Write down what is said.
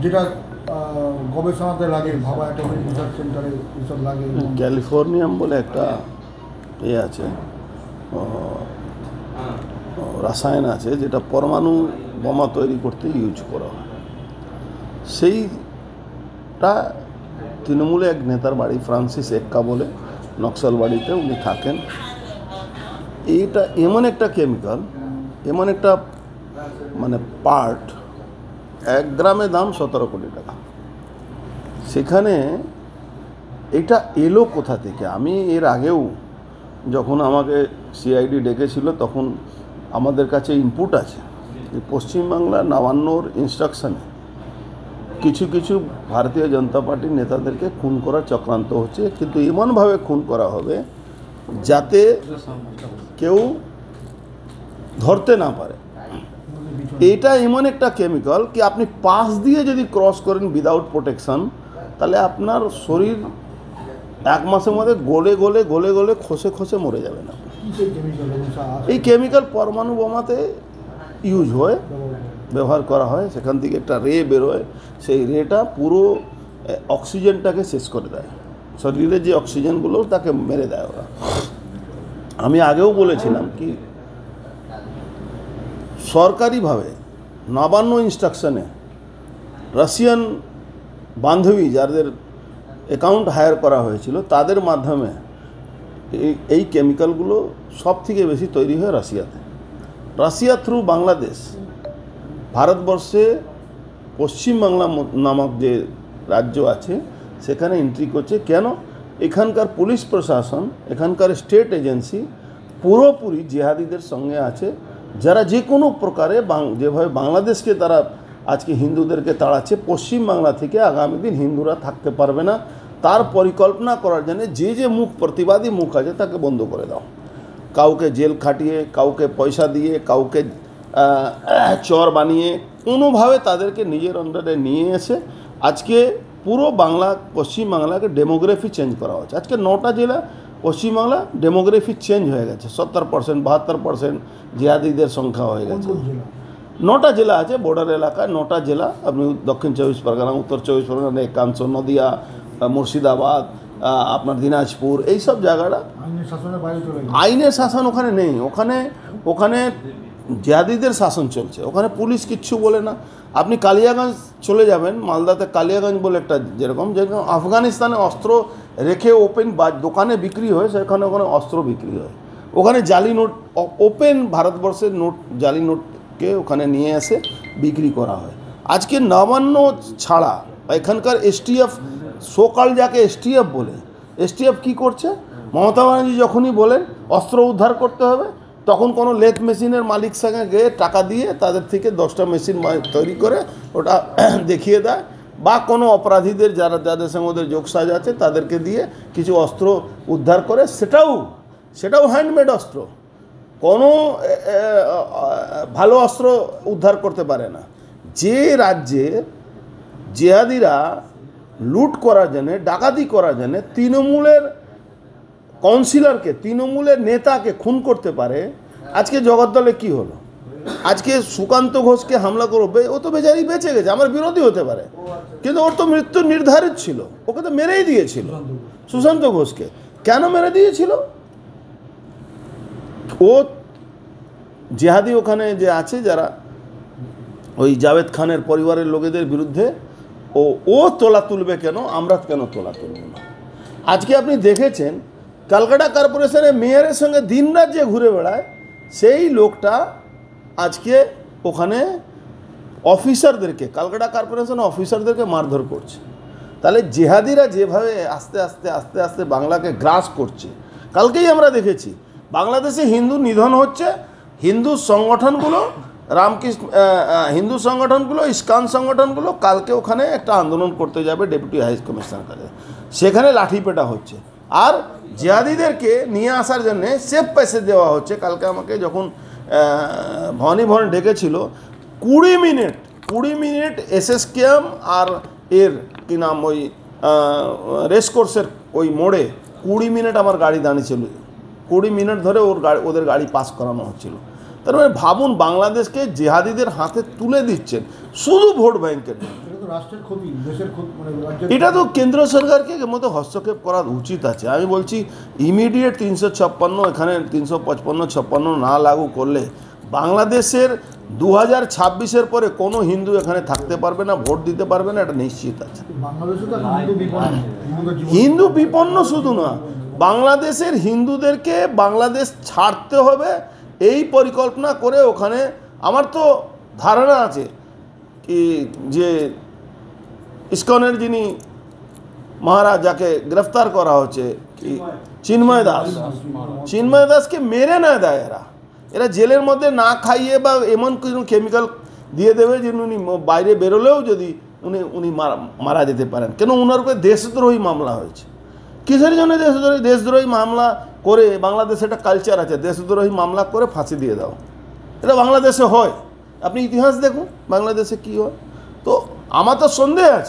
যেটা গবেষণাতে লাগে, ভাবা অ্যাটমিক রিসার্চ সেন্টারে এসব লাগে। ক্যালিফোর্নিয়াম বলে একটা আছে, রাসায়ন আছে, যেটা পরমাণু বোমা তৈরি করতে ইউজ করা হয়। সেইটা তৃণমূলে এক নেতার বাড়ি, ফ্রান্সিস এক্কা বলে, নকশাল বাড়িতে উনি থাকেন। এইটা এমন একটা কেমিক্যাল, এমন একটা মানে পার্ট, 1 গ্রামের দাম 17 কোটি টাকা। সেখানে এটা এলো কোথা থেকে? আমি এর আগেও যখন আমাকে সিআইডি ডেকেছিল তখন আমাদের কাছে ইনপুট আছে যে পশ্চিমবাংলা নবান্নর ইনস্ট্রাকশনে কিছু কিছু ভারতীয় জনতা পার্টির নেতাদেরকে খুন করার চক্রান্ত হচ্ছে, কিন্তু এমনভাবে খুন করা হবে যাতে কেউ ধরতে না পারে। এটা এমন একটা কেমিক্যাল কি আপনি পাশ দিয়ে যদি ক্রস করেন উইদাউট প্রোটেকশন, তাহলে আপনার শরীর 1 মাসের মধ্যে গলে গলে গলে গলে খসে খসে মরে যাবে না। এই কেমিক্যাল পরমাণু বোমাতে ইউজ হয়, ব্যবহার করা হয়। সেখান থেকে একটা রে বেরোয়, সেই রেটা পুরো অক্সিজেনটাকে শেষ করে দেয়, শরীরে যে অক্সিজেনগুলো তাকে মেরে দেয় ওরা। আমি আগেও বলেছিলাম কি সরকারিভাবে নবান্ন ইনস্ট্রাকশনে রাশিয়ান বান্ধবী যাদের অ্যাকাউন্ট হায়ার করা হয়েছিল তাদের মাধ্যমে এই কেমিক্যালগুলো সব থেকে বেশি তৈরি হয় রাশিয়াতে। রাশিয়া থ্রু বাংলাদেশ ভারতবর্ষে পশ্চিমবাংলা নামক যে রাজ্য আছে সেখানে এন্ট্রি করছে। কেন? এখানকার পুলিশ প্রশাসন, এখানকার স্টেট এজেন্সি পুরোপুরি জিহাদিদের সঙ্গে আছে, যারা যে কোনো প্রকারে যেভাবে বাংলাদেশকে তারা আজকে হিন্দুদেরকে তাড়াচ্ছে, পশ্চিমবাংলা থেকে আগামী দিন হিন্দুরা থাকতে পারবে না, তার পরিকল্পনা করার জন্য যে যে মুখ প্রতিবাদী মুখ আছে তাকে বন্ধ করে দাও। কাউকে জেল খাটিয়ে, কাউকে পয়সা দিয়ে, কাউকে চর বানিয়ে কোনোভাবে তাদেরকে নিজের আন্ডারে নিয়ে এসে আজকে পুরো পশ্চিমবাংলাকে ডেমোগ্রাফি চেঞ্জ করা হচ্ছে। আজকে 9টা জেলা পশ্চিমবাংলা ডেমোগ্রাফি চেঞ্জ হয়ে গেছে, 70%, 72% জিহাদিদের সংখ্যা হয়ে গেছে। 9টা জেলা আছে বর্ডার এলাকায়, 9টা জেলা। আপনি দক্ষিণ 24 পরগনা, উত্তর 24 পরগনা, একাংশ, নদিয়া, মুর্শিদাবাদ, আপনার দিনাজপুর, এইসব জায়গাটা আইনের শাসন ওখানে নেই। ওখানে জিহাদিদের শাসন চলছে, ওখানে পুলিশ কিচ্ছু বলে না। আপনি কালিয়াগঞ্জ চলে যাবেন, মালদাতে কালিয়াগঞ্জ বলে একটা, যেরকম আফগানিস্তানে অস্ত্র রেখে ওপেন দোকানে বিক্রি হয়, সেখানে ওখানে অস্ত্র বিক্রি হয়। ওখানে জালি নোট, ওপেন ভারতবর্ষের নোট, জালি নোটকে ওখানে নিয়ে এসে বিক্রি করা হয়। আজকে নবান্ন ছাড়া এখানকার এসটিএফ, সোকাল যাকে এসটিএফ বলে, এসটিএফ কী করছে? মমতা ব্যানার্জি যখনই বলেন অস্ত্র উদ্ধার করতে হবে, তখন কোনো লেথ মেশিনের মালিক সঙ্গে গিয়ে টাকা দিয়ে তাদের থেকে 10টা মেশিন তৈরি করে ওটা দেখিয়ে দেয়, বা কোনো অপরাধীদের যাদের সঙ্গে ওদের যোগসাজ আছে তাদেরকে দিয়ে কিছু অস্ত্র উদ্ধার করে, সেটাও হ্যান্ডমেড অস্ত্র, কোনো ভালো অস্ত্র উদ্ধার করতে পারে না। যে রাজ্যে জিহাদিরা লুট করার জন্যে, ডাকাতি করার জন্যে তৃণমূলের কাউন্সিলরকে, তৃণমূলের নেতাকে খুন করতে পারে, আজকে জগদ্দলে কি হলো? আজকে সুকান্ত ঘোষকে হামলা করবে, ও তো বেচারি বেঁচে গেছে, আমার বিরোধী হতে পারে, কিন্তু ওর তো মৃত্যু নির্ধারিত ছিল, ওকে তো মেরেই দিয়েছিল। সুশান্ত ঘোষকে কেন মেরে দিয়েছিল? ও জিহাদি ওখানে যে আছে, যারা ওই জাভেদ খানের পরিবারের লোকেদের বিরুদ্ধে ও তোলা তুলবে কেন? আমরা কেন তোলা তুলব না? আজকে আপনি দেখেছেন ক্যালকাটা কর্পোরেশনের মেয়রের সঙ্গে দিনরাত যে ঘুরে বেড়ায়, সেই লোকটা আজকে ওখানে অফিসারদেরকে, ক্যালকাটা কর্পোরেশন অফিসারদেরকে মারধর করছে। তাহলে জিহাদিরা যেভাবে আস্তে আস্তে আস্তে আস্তে বাংলাকে গ্রাস করছে, কালকেই আমরা দেখেছি বাংলাদেশে হিন্দু নিধন হচ্ছে, হিন্দু সংগঠনগুলো, হিন্দু সংগঠনগুলো, ইস্কন সংগঠনগুলো কালকে ওখানে একটা আন্দোলন করতে যাবে ডেপুটি হাই কমিশনার কাছে, সেখানে লাঠিপেটা হচ্ছে। আর জিহাদিদেরকে নিয়ে আসার জন্যে সেফ প্যাসেজ দেওয়া হচ্ছে। কালকে আমাকে যখন ভবানী ভবন ডেকেছিল, 20 মিনিট এসএসকেএম আর এর কি নাম, ওই রেসকোর্সের ওই মোড়ে 20 মিনিট আমার গাড়ি দাঁড়িয়েছিল, 20 মিনিট ধরে ওদের গাড়ি পাস করানো হচ্ছিল। তার মানে ভাবুন, বাংলাদেশকে জিহাদিদের হাতে তুলে দিচ্ছেন শুধু ভোট ব্যাংকের জন্য। তো রাষ্ট্রের ক্ষতি, দেশের ক্ষতি, মানে রাজ্যের এটা তো কেন্দ্র সরকারকে এর মধ্যে হস্তক্ষেপ করা উচিত আছে। আমি বলছি ইমিডিয়েট 356 এখানে 355-56 না লাগু করলে বাংলাদেশের 2026-এর পরে কোনো হিন্দু এখানে থাকতে পারবে না, ভোট দিতে পারবে না, এটা নিশ্চিত আছে। বাংলাদেশে তো এখন হিন্দু বিপন্ন, হিন্দুদের জীবন হিন্দু বিপন্ন শুধু না, বাংলাদেশের হিন্দুদেরকে বাংলাদেশ ছাড়তে হবে এই পরিকল্পনা করে ওখানে। আমার তো ধারণা আছে কি যে ইসকনের যিনি মহারাজ যাকে গ্রেফতার করা হচ্ছে কি চিন্ময় দাসকে মেরে না দেয় এরা জেলের মধ্যে না খাইয়ে বা এমন কোনো কেমিক্যাল দিয়ে দেবে যে উনি বাইরে বেরোলেও যদি উনি মারা যেতে পারেন। কেন ওনার উপরে দেশদ্রোহী মামলা হয়েছে। কিসের জন্য দেশদ্রোহী মামলা করে? বাংলাদেশে একটা কালচার আছে দেশদ্রোহী মামলা করে ফাঁসি দিয়ে দাও, এটা বাংলাদেশে হয়। আপনি ইতিহাস দেখুন বাংলাদেশে কী হয়। তো আমার তো সন্দেহ আছে